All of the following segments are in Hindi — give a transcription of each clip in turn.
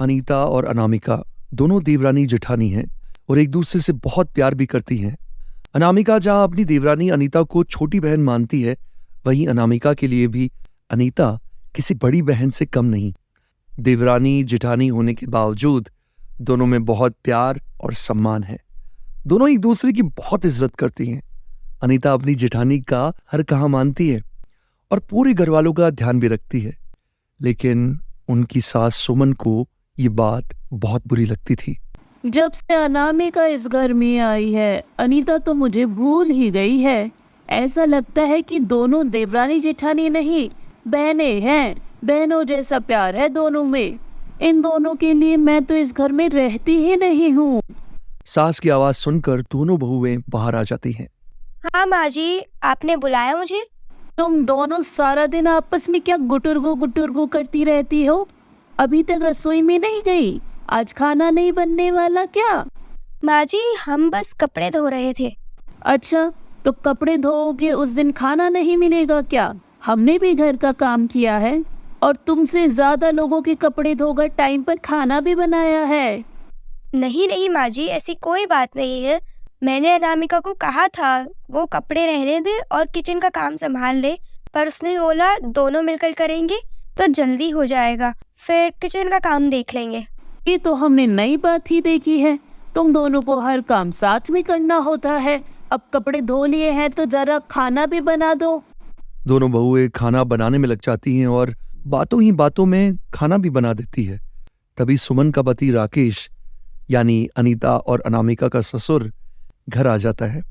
अनीता और अनामिका दोनों देवरानी जेठानी हैं और एक दूसरे से बहुत प्यार भी करती हैं। अनामिका जहां अपनी देवरानी अनीता को छोटी बहन मानती है, वहीं अनामिका के लिए भी अनीता किसी बड़ी बहन से कम नहीं। देवरानी जेठानी होने के बावजूद दोनों में बहुत प्यार और सम्मान है। दोनों एक दूसरे की बहुत इज्जत करती हैं। अनीता अपनी जेठानी का हर कहा मानती है और पूरे घर वालों का ध्यान भी रखती है, लेकिन उनकी सास सुमन को ये बात बहुत बुरी लगती थी। जब से अनामिका इस घर में आई है, अनीता तो मुझे भूल ही गई है। ऐसा लगता है कि दोनों देवरानी जेठानी नहीं, बहनें हैं। बहनों जैसा प्यार है दोनों में। इन दोनों के लिए मैं तो इस घर में रहती ही नहीं हूँ। सास की आवाज सुनकर दोनों बहुएं बाहर आ जाती हैं। हाँ माँ जी, आपने बुलाया मुझे? तुम दोनों सारा दिन आपस में क्या गुटुरगु करती रहती हो? अभी तक रसोई में नहीं गई? आज खाना नहीं बनने वाला क्या? माँ जी, हम बस कपड़े धो रहे थे। अच्छा, तो कपड़े धोओगे उस दिन खाना नहीं मिलेगा क्या? हमने भी घर का काम किया है और तुमसे ज्यादा लोगों के कपड़े धोकर टाइम पर खाना भी बनाया है। नहीं माँ जी, ऐसी कोई बात नहीं है। मैंने अनामिका को कहा था वो कपड़े रहने दे और किचन का काम संभाल ले, पर उसने बोला दोनों मिलकर करेंगे तो जल्दी हो जाएगा, फिर किचन का काम देख लेंगे। ये तो हमने नई बात ही देखी है। तुम दोनों को हर काम साथ में करना होता है। अब कपड़े धो लिए हैं तो जरा खाना भी बना दो। दोनों बहुएं खाना बनाने में लग जाती हैं और बातों ही बातों में खाना भी बना देती है। तभी सुमन का पति राकेश यानी अनीता और अनामिका का ससुर घर आ जाता है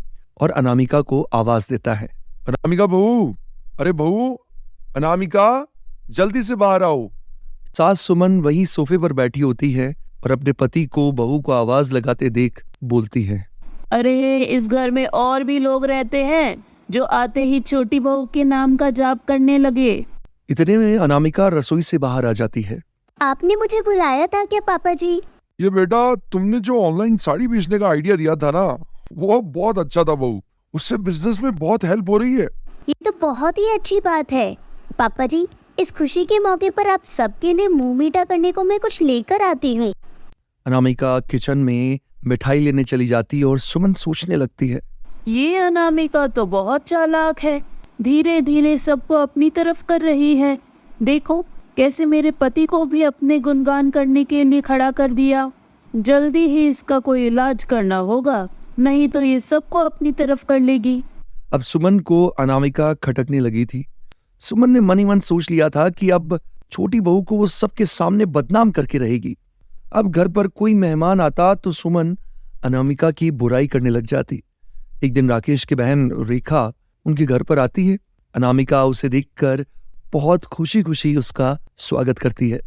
और अनामिका को आवाज देता है। अनामिका बहू, अरे बहू अनामिका, जल्दी से बाहर आओ। सास सुमन वही सोफे पर बैठी होती है और अपने पति को बहू को आवाज लगाते देख बोलती है, अरे इस घर में और भी लोग रहते हैं जो आते ही छोटी बहू के नाम का जाप करने लगे। इतने में अनामिका रसोई से बाहर आ जाती है। आपने मुझे बुलाया था क्या पापा जी? ये बेटा, तुमने जो ऑनलाइन साड़ी बेचने का आइडिया दिया था ना, वो बहुत अच्छा था बहू। उससे बिजनेस में बहुत हेल्प हो रही है। ये तो बहुत ही अच्छी बात है पापा जी। इस खुशी के मौके पर आप सबके लिए मुंह मीठा करने को मैं कुछ लेकर आती हूँ। अनामिका किचन में मिठाई लेने चली जाती है और सुमन सोचने लगती है, ये अनामिका तो बहुत चालाक है। धीरे धीरे सबको अपनी तरफ कर रही है। देखो कैसे मेरे पति को भी अपने गुणगान करने के लिए खड़ा कर दिया। जल्दी ही इसका कोई इलाज करना होगा, नहीं तो ये सबको अपनी तरफ कर लेगी। अब सुमन को अनामिका खटकने लगी थी। सुमन ने मन ही मन सोच लिया था कि अब छोटी बहू को वो सबके सामने बदनाम करके रहेगी। अब घर पर कोई मेहमान आता तो सुमन अनामिका की बुराई करने लग जाती। एक दिन राकेश की बहन रेखा उनके घर पर आती है। अनामिका उसे देखकर बहुत खुशी खुशी उसका स्वागत करती है।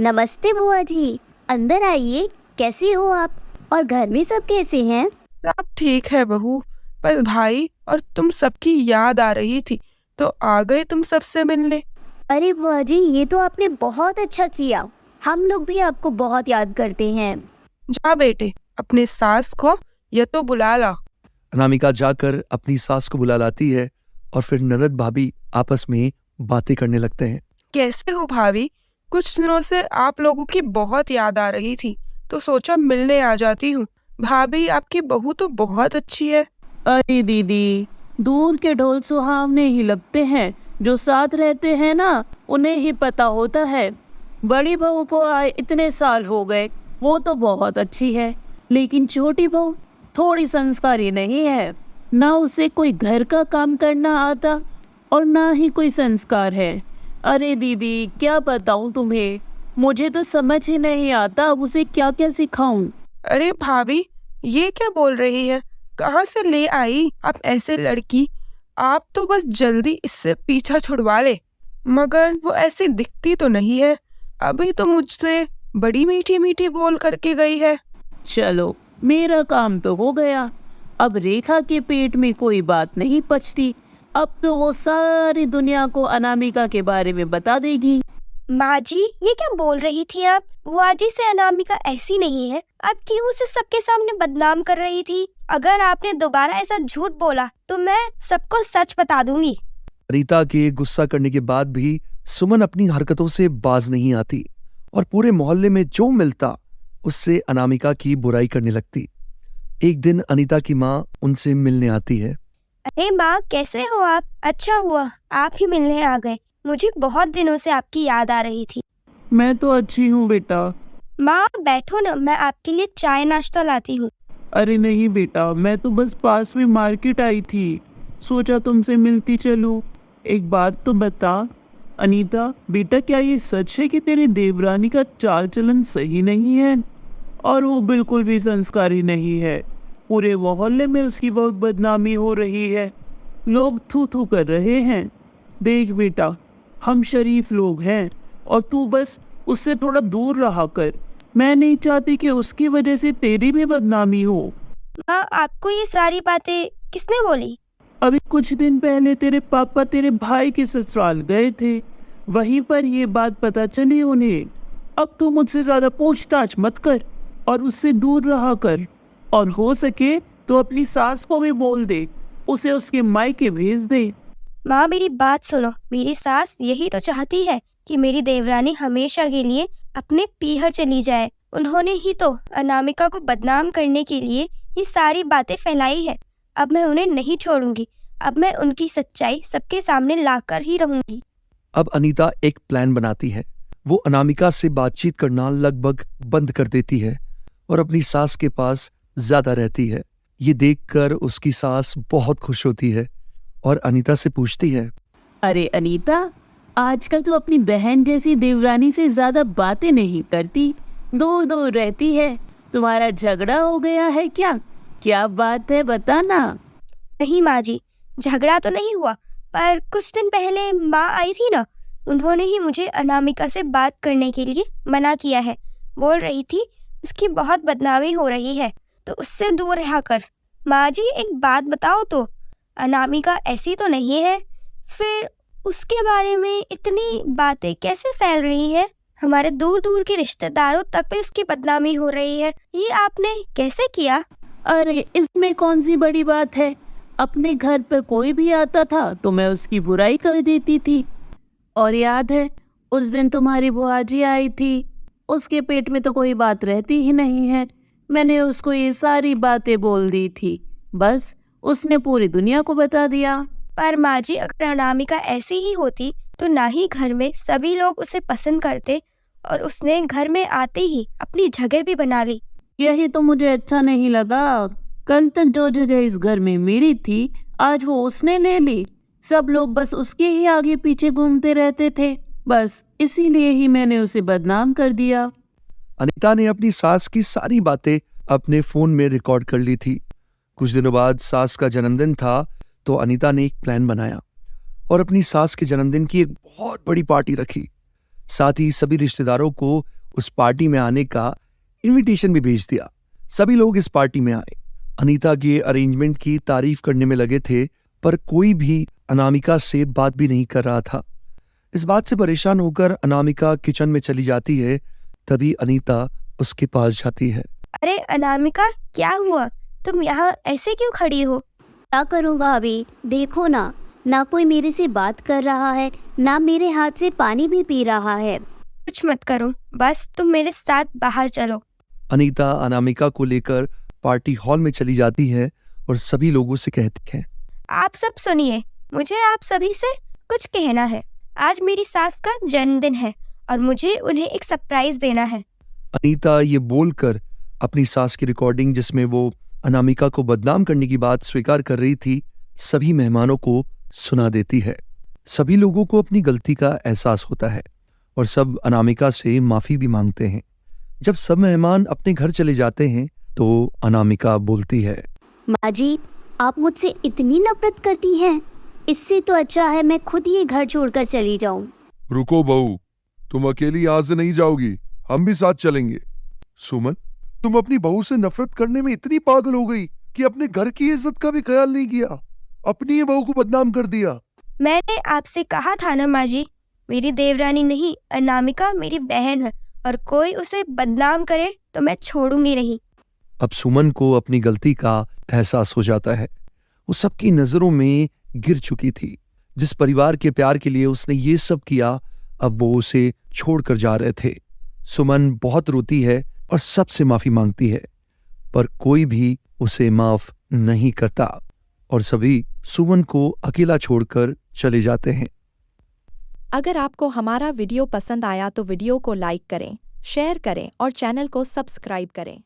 नमस्ते बुआ जी, अंदर आइए। कैसे हो आप और घर में सब कैसे हैं? सब ठीक है बहू, बस भाई और तुम सबकी याद आ रही थी तो आ गए तुम सबसे मिलने। अरे बुआ जी, ये तो आपने बहुत अच्छा किया। हम लोग भी आपको बहुत याद करते हैं। जा बेटे, अपने सास को ये तो बुला ला। अनामिका जाकर अपनी सास को बुला लाती है और फिर ननद भाभी आपस में बातें करने लगते हैं। कैसे हो भाभी? कुछ दिनों से आप लोगों की बहुत याद आ रही थी तो सोचा मिलने आ जाती हूँ। भाभी, आपकी बहू तो बहुत अच्छी है। अरे दीदी, दूर के ढोल सुहावने ही लगते हैं, जो साथ रहते हैं ना उन्हें ही पता होता है। बड़ी बहू को आए इतने साल हो गए, वो तो बहुत अच्छी है, लेकिन छोटी बहू थोड़ी संस्कारी नहीं है। ना उसे कोई घर का काम करना आता और ना ही कोई संस्कार है। अरे दीदी, क्या बताऊं तुम्हें, मुझे तो समझ ही नहीं आता अब उसे क्या क्या सिखाऊं। अरे भाभी, ये क्या बोल रही है? कहाँ से ले आई आप ऐसे लड़की? आप तो बस जल्दी इससे पीछा छुड़वा ले। मगर वो ऐसी दिखती तो नहीं है। अभी तो मुझसे बड़ी मीठी मीठी बोल करके गई है। चलो, मेरा काम तो हो गया। अब रेखा के पेट में कोई बात नहीं पचती। अब तो वो सारी दुनिया को अनामिका के बारे में बता देगी। माँ जी, ये क्या बोल रही थी आप? बुआ जी से अनामिका ऐसी नहीं है। आप क्यों उसे सबके सामने बदनाम कर रही थी? अगर आपने दोबारा ऐसा झूठ बोला तो मैं सबको सच बता दूंगी। रीता के गुस्सा करने के बाद भी सुमन अपनी हरकतों से बाज नहीं आती और पूरे मोहल्ले में जो मिलता उससे अनामिका की बुराई करने लगती। एक दिन अनीता की माँ उनसे मिलने आती है। अरे माँ, कैसे हो आप? अच्छा हुआ आप ही मिलने आ गए। मुझे बहुत दिनों से आपकी याद आ रही थी। मैं तो अच्छी हूँ बेटा। माँ बैठो ना, मैं आपके लिए चाय नाश्ता लाती हूँ। अरे नहीं बेटा, मैं तो बस पास में मार्केट आई थी, सोचा तुमसे मिलती चलूं। एक बात तो बता अनीता बेटा, क्या ये सच है कि तेरी देवरानी का चाल चलन सही नहीं है? और वो बिल्कुल भी संस्कारी नहीं है। पूरे मोहल्ले में उसकी बहुत बदनामी हो रही है, लोग थू थू कर रहे हैं। देख बेटा, हम शरीफ लोग हैं और तू बस उससे थोड़ा दूर रहा कर। मैं नहीं चाहती कि उसकी वजह से तेरी भी बदनामी हो। माँ, आपको ये सारी बातें किसने बोली? अभी कुछ दिन पहले तेरे पापा तेरे भाई के ससुराल गए थे, वहीं पर ये बात पता चली उन्हें। अब तू मुझसे ज्यादा पूछताछ मत कर और उससे दूर रहा कर, और हो सके तो अपनी सास को भी बोल दे, उसे उसके मायके भेज दे। माँ मेरी बात सुनो, मेरी सास यही तो चाहती है कि मेरी देवरानी हमेशा के लिए अपने पीहर चली जाए। उन्होंने ही तो अनामिका को बदनाम करने के लिए ये सारी बातें फैलाई है। अब मैं उन्हें नहीं छोड़ूंगी। अब मैं उनकी सच्चाई सबके सामने लाकर ही रहूंगी। अब अनीता एक प्लान बनाती है। वो अनामिका से बातचीत करना लगभग बंद कर देती है और अपनी सास के पास ज्यादा रहती है। ये देखकर उसकी सास बहुत खुश होती है और अनीता से पूछती है, अरे अनीता, आजकल तो अपनी बहन जैसी देवरानी से ज्यादा बातें नहीं करती, दूर दूर रहती है। तुम्हारा झगड़ा हो गया है क्या? क्या बात है, बताना। नहीं माँ जी, झगड़ा तो नहीं हुआ, पर कुछ दिन पहले माँ आई थी ना, उन्होंने ही मुझे अनामिका से बात करने के लिए मना किया है। बोल रही थी उसकी बहुत बदनामी हो रही है, तो उससे दूर रहा कर। माँ जी एक बात बताओ तो, अनामिका ऐसी तो नहीं है, फिर उसके बारे में इतनी बातें कैसे फैल रही है? हमारे दूर दूर के रिश्तेदारों तक पे उसकी बदनामी हो रही है। ये आपने कैसे किया? अरे इसमें कौन सी बड़ी बात है? अपने घर पर कोई भी आता था तो मैं उसकी बुराई कर देती थी। और याद है उस दिन तुम्हारी बुआ जी आई थी, उसके पेट में तो कोई बात रहती ही नहीं है। मैंने उसको ये सारी बातें बोल दी थी, बस उसने पूरी दुनिया को बता दिया। पर माँ जी, अगर अनामिका ऐसी ही होती तो ना ही घर में सभी लोग उसे पसंद करते, और उसने घर में आते ही अपनी जगह भी बना ली। यही तो मुझे अच्छा नहीं लगा। कल तक जो जगह इस घर में मेरी थी, आज वो उसने ले ली। सब लोग बस उसके ही आगे पीछे घूमते रहते थे, बस इसीलिए ही मैंने उसे बदनाम कर दिया। अनीता ने अपनी सास की सारी बातें अपने फोन में रिकॉर्ड कर ली थी। कुछ दिनों बाद सास का जन्मदिन था, तो अनीता ने एक प्लान बनाया और अपनी सास के जन्मदिन की एक बहुत बड़ी पार्टी रखी। साथ ही सभी रिश्तेदारों को उस पार्टी में आने का इनविटेशन भी भेज दिया। सभी लोग इस पार्टी में आए। अनीता के अरेंजमेंट की तारीफ करने में लगे थे, पर कोई भी अनामिका से बात भी नहीं कर रहा था। इस बात से परेशान होकर अनामिका किचन में चली जाती है। तभी अनीता उसके पास जाती है। अरे अनामिका, क्या हुआ? तुम यहाँ ऐसे क्यों खड़ी हो? क्या करूँ भाभी, देखो ना कोई मेरे से बात कर रहा है, ना मेरे हाथ से पानी भी पी रहा है। कुछ मत करो, बस तुम मेरे साथ बाहर चलो। अनीता अनामिका को लेकर पार्टी हॉल में चली जाती है और सभी लोगों से कहती है, आप सब सुनिए, मुझे आप सभी से कुछ कहना है। आज मेरी सास का जन्मदिन है और मुझे उन्हें एक सरप्राइज देना है। अनीता ये बोलकर अपनी सास की रिकॉर्डिंग, जिसमें वो अनामिका को बदनाम करने की बात स्वीकार कर रही थी, सभी मेहमानों को सुना देती है। सभी लोगों को अपनी गलती का एहसास होता है और सब अनामिका से माफी भी मांगते हैं। जब सब मेहमान अपने घर चले जाते हैं तो अनामिका बोलती है, माँ जी, आप मुझसे इतनी नफरत करती हैं, इससे तो अच्छा है मैं खुद ये घर छोड़कर चली जाऊं। रुको बहू, तुम अकेली यहाँ से नहीं जाओगी, हम भी साथ चलेंगे। सुमन, तुम अपनी बहू से नफरत करने में इतनी पागल हो गई कि अपने घर की इज्जत का भी ख्याल नहीं किया, अपनी ही बहू को बदनाम कर दिया। मैंने आपसे कहा था ना माँ जी, मेरी देवरानी नहीं, अनामिका मेरी बहन है, और कोई उसे बदनाम करे तो मैं छोड़ूंगी नहीं। अब सुमन को अपनी गलती का एहसास हो जाता है। वो सबकी नजरों में गिर चुकी थी। जिस परिवार के प्यार के लिए उसने ये सब किया, अब वो उसे छोड़कर जा रहे थे। सुमन बहुत रोती है और सबसे माफी मांगती है, पर कोई भी उसे माफ नहीं करता और सभी सुमन को अकेला छोड़कर चले जाते हैं। अगर आपको हमारा वीडियो पसंद आया तो वीडियो को लाइक करें, शेयर करें और चैनल को सब्सक्राइब करें।